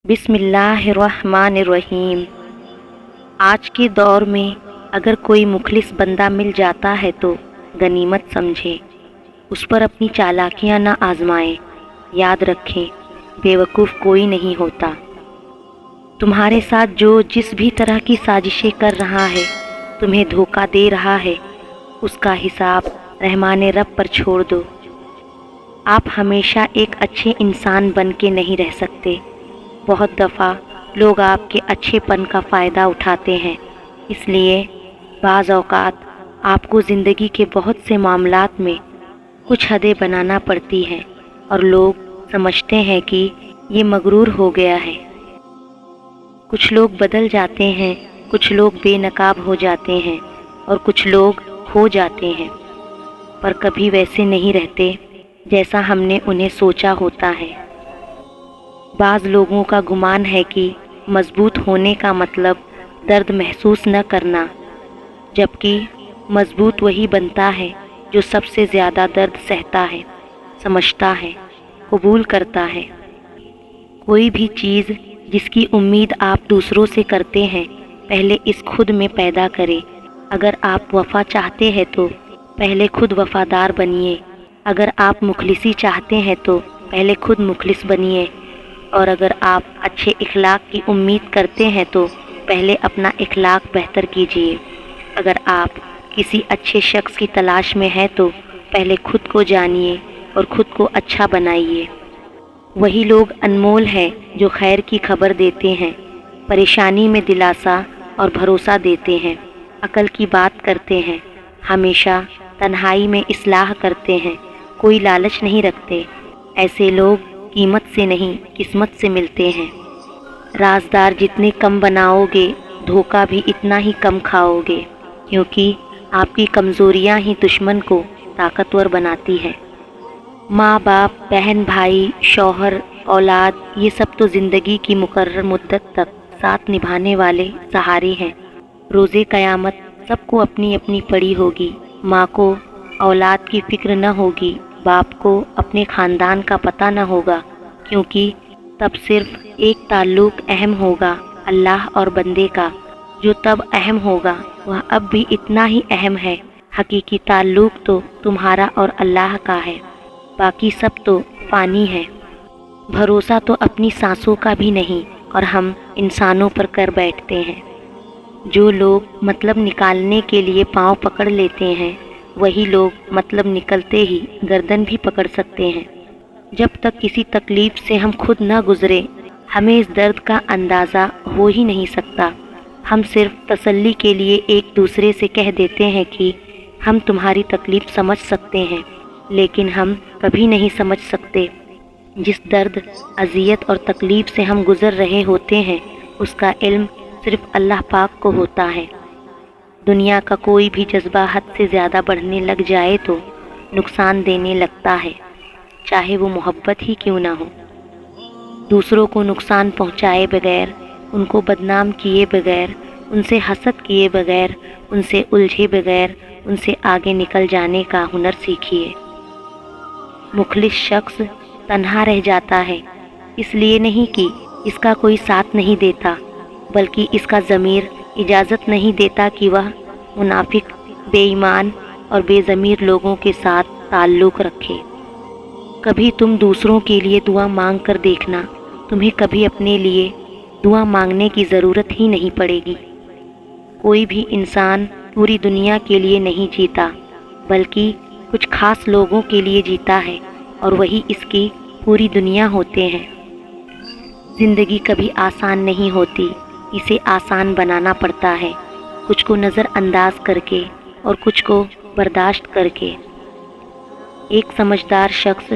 بسم اللہ الرحمن الرحیم۔ آج کے دور میں اگر کوئی مخلص بندہ مل جاتا ہے تو غنیمت سمجھے، اس پر اپنی چالاکیاں نہ آزمائیں۔ یاد رکھیں، بیوقوف کوئی نہیں ہوتا۔ تمہارے ساتھ جو جس بھی طرح کی سازشیں کر رہا ہے، تمہیں دھوکہ دے رہا ہے، اس کا حساب رحمان رب پر چھوڑ دو۔ آپ ہمیشہ ایک اچھے انسان بن کے نہیں رہ سکتے۔ بہت دفعہ لوگ آپ کے اچھے پن کا فائدہ اٹھاتے ہیں، اس لیے بعض اوقات آپ کو زندگی کے بہت سے معاملات میں کچھ حدیں بنانا پڑتی ہیں، اور لوگ سمجھتے ہیں کہ یہ مغرور ہو گیا ہے۔ کچھ لوگ بدل جاتے ہیں، کچھ لوگ بے نقاب ہو جاتے ہیں، اور کچھ لوگ ہو جاتے ہیں، پر کبھی ویسے نہیں رہتے جیسا ہم نے انہیں سوچا ہوتا ہے۔ بعض لوگوں کا گمان ہے کہ مضبوط ہونے کا مطلب درد محسوس نہ کرنا، جبکہ مضبوط وہی بنتا ہے جو سب سے زیادہ درد سہتا ہے، سمجھتا ہے، قبول کرتا ہے۔ کوئی بھی چیز جس کی امید آپ دوسروں سے کرتے ہیں، پہلے اس خود میں پیدا کریں۔ اگر آپ وفا چاہتے ہیں تو پہلے خود وفادار بنیے۔ اگر آپ مخلصی چاہتے ہیں تو پہلے خود مخلص بنیے، اور اگر آپ اچھے اخلاق کی امید کرتے ہیں تو پہلے اپنا اخلاق بہتر کیجیے۔ اگر آپ کسی اچھے شخص کی تلاش میں ہیں تو پہلے خود کو جانیے اور خود کو اچھا بنائیے۔ وہی لوگ انمول ہیں جو خیر کی خبر دیتے ہیں، پریشانی میں دلاسا اور بھروسہ دیتے ہیں، عقل کی بات کرتے ہیں، ہمیشہ تنہائی میں اصلاح کرتے ہیں، کوئی لالچ نہیں رکھتے۔ ایسے لوگ قیمت سے نہیں قسمت سے ملتے ہیں۔ رازدار جتنے کم بناؤ گے، دھوکہ بھی اتنا ہی کم کھاؤ گے، کیونکہ آپ کی کمزوریاں ہی دشمن کو طاقتور بناتی ہیں۔ ماں باپ، بہن بھائی، شوہر، اولاد، یہ سب تو زندگی کی مقرر مدت تک ساتھ نبھانے والے سہارے ہیں۔ روز قیامت سب کو اپنی اپنی پڑی ہوگی۔ ماں کو اولاد کی فکر نہ ہوگی، باپ کو اپنے خاندان کا پتہ نہ ہوگا، کیونکہ تب صرف ایک تعلق اہم ہوگا، اللہ اور بندے کا۔ جو تب اہم ہوگا وہ اب بھی اتنا ہی اہم ہے۔ حقیقی تعلق تو تمہارا اور اللہ کا ہے، باقی سب تو فانی ہے۔ بھروسہ تو اپنی سانسوں کا بھی نہیں، اور ہم انسانوں پر کر بیٹھتے ہیں۔ جو لوگ مطلب نکالنے کے لیے پاؤں پکڑ لیتے ہیں، وہی لوگ مطلب نکلتے ہی گردن بھی پکڑ سکتے ہیں۔ جب تک کسی تکلیف سے ہم خود نہ گزرے، ہمیں اس درد کا اندازہ ہو ہی نہیں سکتا۔ ہم صرف تسلی کے لیے ایک دوسرے سے کہہ دیتے ہیں کہ ہم تمہاری تکلیف سمجھ سکتے ہیں، لیکن ہم کبھی نہیں سمجھ سکتے جس درد، اذیت اور تکلیف سے ہم گزر رہے ہوتے ہیں، اس کا علم صرف اللہ پاک کو ہوتا ہے۔ دنیا کا کوئی بھی جذبہ حد سے زیادہ بڑھنے لگ جائے تو نقصان دینے لگتا ہے، چاہے وہ محبت ہی کیوں نہ ہو۔ دوسروں کو نقصان پہنچائے بغیر، ان کو بدنام کیے بغیر، ان سے حسد کیے بغیر، ان سے الجھے بغیر، ان سے آگے نکل جانے کا ہنر سیکھیے۔ مخلص شخص تنہا رہ جاتا ہے، اس لیے نہیں کہ اس کا کوئی ساتھ نہیں دیتا، بلکہ اس کا ضمیر اجازت نہیں دیتا کہ وہ منافق، بے ایمان اور بے ضمیر لوگوں کے ساتھ تعلق رکھے۔ کبھی تم دوسروں کے لیے دعا مانگ کر دیکھنا، تمہیں کبھی اپنے لیے دعا مانگنے کی ضرورت ہی نہیں پڑے گی۔ کوئی بھی انسان پوری دنیا کے لیے نہیں جیتا، بلکہ کچھ خاص لوگوں کے لیے جیتا ہے، اور وہی اس کی پوری دنیا ہوتے ہیں۔ زندگی کبھی آسان نہیں ہوتی، اسے آسان بنانا پڑتا ہے، کچھ کو نظر انداز کر کے اور کچھ کو برداشت کر کے۔ ایک سمجھدار شخص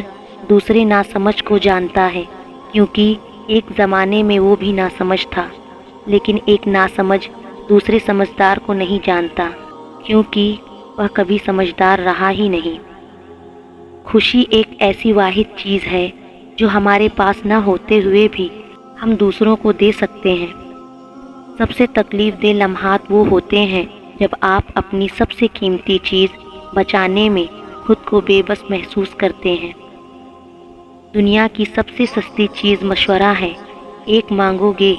دوسرے ناسمجھ کو جانتا ہے، کیونکہ ایک زمانے میں وہ بھی ناسمجھ تھا، لیکن ایک ناسمجھ دوسرے سمجھدار کو نہیں جانتا، کیونکہ وہ کبھی سمجھدار رہا ہی نہیں۔ خوشی ایک ایسی واحد چیز ہے جو ہمارے پاس نہ ہوتے ہوئے بھی ہم دوسروں کو دے سکتے ہیں۔ سب سے تکلیف دہ لمحات وہ ہوتے ہیں جب آپ اپنی سب سے قیمتی چیز بچانے میں خود کو بے بس محسوس کرتے ہیں۔ دنیا کی سب سے سستی چیز مشورہ ہے، ایک مانگو گے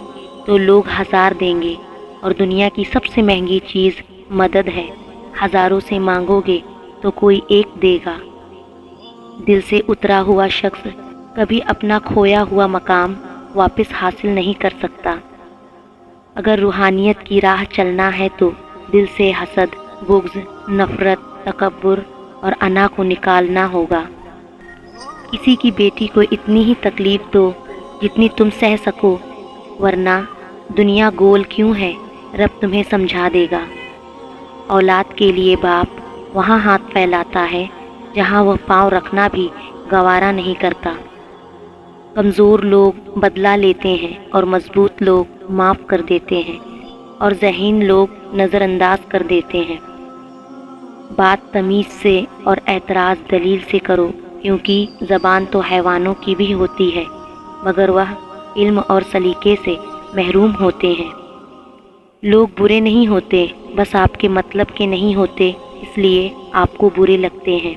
تو لوگ ہزار دیں گے، اور دنیا کی سب سے مہنگی چیز مدد ہے۔ ہزاروں سے مانگو گے تو کوئی ایک دے گا۔ دل سے اترا ہوا شخص کبھی اپنا کھویا ہوا مقام واپس حاصل نہیں کر سکتا۔ اگر روحانیت کی راہ چلنا ہے تو دل سے حسد، بغض، نفرت، تکبر اور انا کو نکالنا ہوگا۔ کسی کی بیٹی کو اتنی ہی تکلیف دو جتنی تم سہ سکو، ورنہ دنیا گول کیوں ہے رب تمہیں سمجھا دے گا۔ اولاد کے لیے باپ وہاں ہاتھ پھیلاتا ہے جہاں وہ پاؤں رکھنا بھی گوارا نہیں کرتا۔ کمزور لوگ بدلہ لیتے ہیں اور مضبوط لوگ معاف کر دیتے ہیں، اور ذہین لوگ نظر انداز کر دیتے ہیں۔ بات تمیز سے اور اعتراض دلیل سے کرو، کیونکہ زبان تو حیوانوں کی بھی ہوتی ہے مگر وہ علم اور سلیقے سے محروم ہوتے ہیں۔ لوگ برے نہیں ہوتے، بس آپ کے مطلب کے نہیں ہوتے، اس لیے آپ کو برے لگتے ہیں۔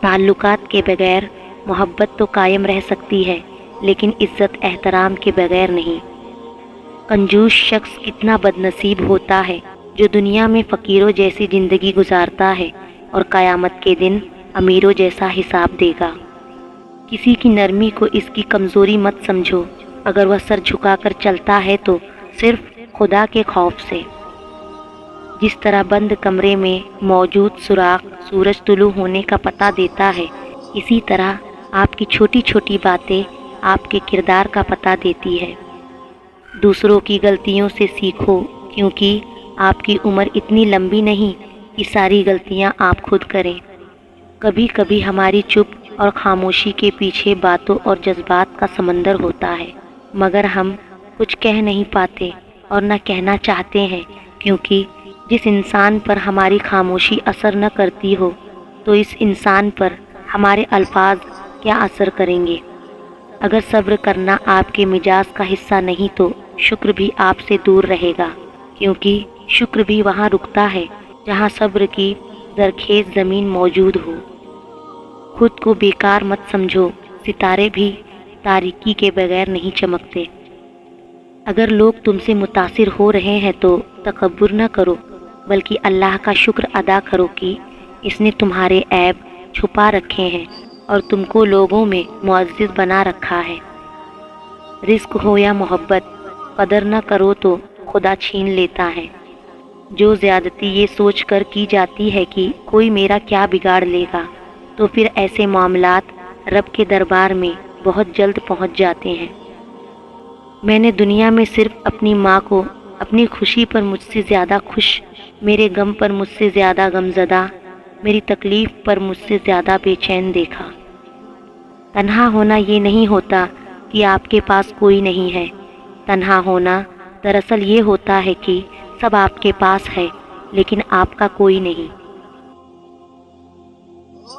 تعلقات کے بغیر محبت تو قائم رہ سکتی ہے، لیکن عزت احترام کے بغیر نہیں۔ کنجوس شخص کتنا بد نصیب ہوتا ہے جو دنیا میں فقیروں جیسی زندگی گزارتا ہے اور قیامت کے دن امیروں جیسا حساب دے گا۔ کسی کی نرمی کو اس کی کمزوری مت سمجھو، اگر وہ سر جھکا کر چلتا ہے تو صرف خدا کے خوف سے۔ جس طرح بند کمرے میں موجود سوراخ سورج طلوع ہونے کا پتہ دیتا ہے، اسی طرح آپ کی چھوٹی چھوٹی باتیں آپ کے کردار کا پتہ دیتی ہے۔ دوسروں کی غلطیوں سے سیکھو، کیونکہ آپ کی عمر اتنی لمبی نہیں کہ ساری غلطیاں آپ خود کریں۔ کبھی کبھی ہماری چپ اور خاموشی کے پیچھے باتوں اور جذبات کا سمندر ہوتا ہے، مگر ہم کچھ کہہ نہیں پاتے اور نہ کہنا چاہتے ہیں، کیونکہ جس انسان پر ہماری خاموشی اثر نہ کرتی ہو تو اس انسان پر ہمارے الفاظ کیا اثر کریں گے۔ اگر صبر کرنا آپ کے مزاج کا حصہ نہیں تو شکر بھی آپ سے دور رہے گا، کیونکہ شکر بھی وہاں رکتا ہے جہاں صبر کی زرخیز زمین موجود ہو۔ خود کو بیکار مت سمجھو، ستارے بھی تاریکی کے بغیر نہیں چمکتے۔ اگر لوگ تم سے متاثر ہو رہے ہیں تو تکبر نہ کرو، بلکہ اللہ کا شکر ادا کرو کہ اس نے تمہارے عیب چھپا رکھے ہیں اور تم کو لوگوں میں معزز بنا رکھا ہے۔ رزق ہو یا محبت، قدر نہ کرو تو خدا چھین لیتا ہے۔ جو زیادتی یہ سوچ کر کی جاتی ہے کہ کوئی میرا کیا بگاڑ لے گا، تو پھر ایسے معاملات رب کے دربار میں بہت جلد پہنچ جاتے ہیں۔ میں نے دنیا میں صرف اپنی ماں کو اپنی خوشی پر مجھ سے زیادہ خوش، میرے غم پر مجھ سے زیادہ غمزدہ، میری تکلیف پر مجھ سے زیادہ بے چین دیکھا۔ تنہا ہونا یہ نہیں ہوتا کہ آپ کے پاس کوئی نہیں ہے، تنہا ہونا دراصل یہ ہوتا ہے کہ سب آپ کے پاس ہے لیکن آپ کا کوئی نہیں۔